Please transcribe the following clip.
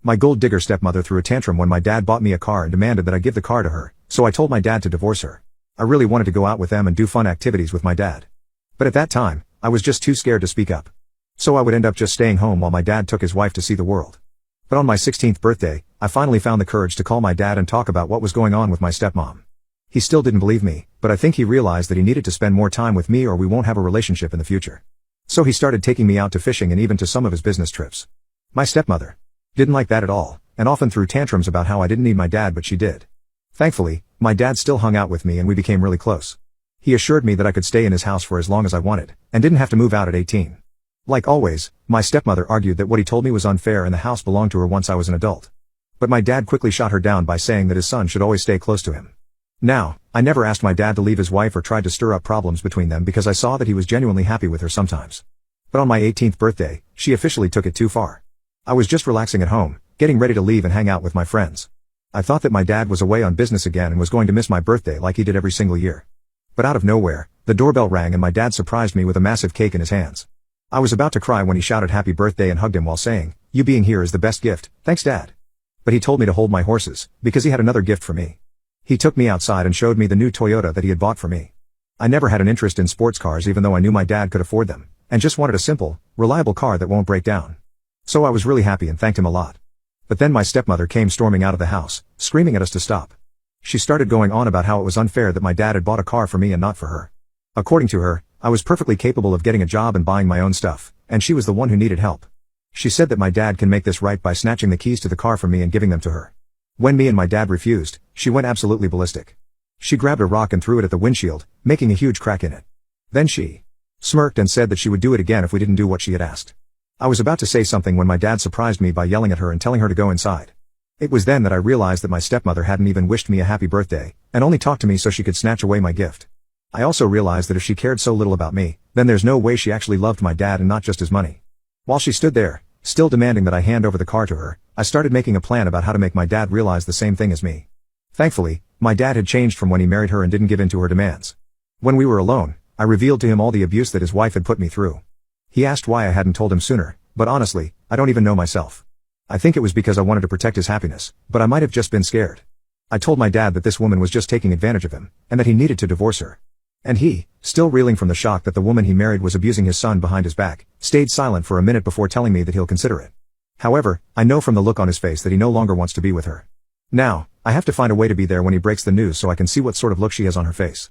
My gold digger stepmother threw a tantrum when my dad bought me a car and demanded that I give the car to her, so I told my dad to divorce her. I really wanted to go out with them and do fun activities with my dad. But at that time, I was just too scared to speak up. So I would end up just staying home while my dad took his wife to see the world. But on my 16th birthday, I finally found the courage to call my dad and talk about what was going on with my stepmom. He still didn't believe me, but I think he realized that he needed to spend more time with me or we won't have a relationship in the future. So he started taking me out to fishing and even to some of his business trips. My stepmother didn't like that at all, and often threw tantrums about how I didn't need my dad but she did. Thankfully, my dad still hung out with me and we became really close. He assured me that I could stay in his house for as long as I wanted, and didn't have to move out at 18. Like always, my stepmother argued that what he told me was unfair and the house belonged to her once I was an adult. But my dad quickly shot her down by saying that his son should always stay close to him. Now, I never asked my dad to leave his wife or tried to stir up problems between them because I saw that he was genuinely happy with her sometimes. But on my 18th birthday, she officially took it too far. I was just relaxing at home, getting ready to leave and hang out with my friends. I thought that my dad was away on business again and was going to miss my birthday like he did every single year. But out of nowhere, the doorbell rang and my dad surprised me with a massive cake in his hands. I was about to cry when he shouted happy birthday and hugged him while saying, "You being here is the best gift, thanks Dad." But he told me to hold my horses, because he had another gift for me. He took me outside and showed me the new Toyota that he had bought for me. I never had an interest in sports cars even though I knew my dad could afford them, and just wanted a simple, reliable car that won't break down. So I was really happy and thanked him a lot. But then my stepmother came storming out of the house, screaming at us to stop. She started going on about how it was unfair that my dad had bought a car for me and not for her. According to her, I was perfectly capable of getting a job and buying my own stuff, and she was the one who needed help. She said that my dad can make this right by snatching the keys to the car from me and giving them to her. When me and my dad refused, she went absolutely ballistic. She grabbed a rock and threw it at the windshield, making a huge crack in it. Then she smirked and said that she would do it again if we didn't do what she had asked. I was about to say something when my dad surprised me by yelling at her and telling her to go inside. It was then that I realized that my stepmother hadn't even wished me a happy birthday, and only talked to me so she could snatch away my gift. I also realized that if she cared so little about me, then there's no way she actually loved my dad and not just his money. While she stood there, still demanding that I hand over the car to her, I started making a plan about how to make my dad realize the same thing as me. Thankfully, my dad had changed from when he married her and didn't give in to her demands. When we were alone, I revealed to him all the abuse that his wife had put me through. He asked why I hadn't told him sooner, but honestly, I don't even know myself. I think it was because I wanted to protect his happiness, but I might have just been scared. I told my dad that this woman was just taking advantage of him, and that he needed to divorce her. And he, still reeling from the shock that the woman he married was abusing his son behind his back, stayed silent for a minute before telling me that he'll consider it. However, I know from the look on his face that he no longer wants to be with her. Now, I have to find a way to be there when he breaks the news so I can see what sort of look she has on her face.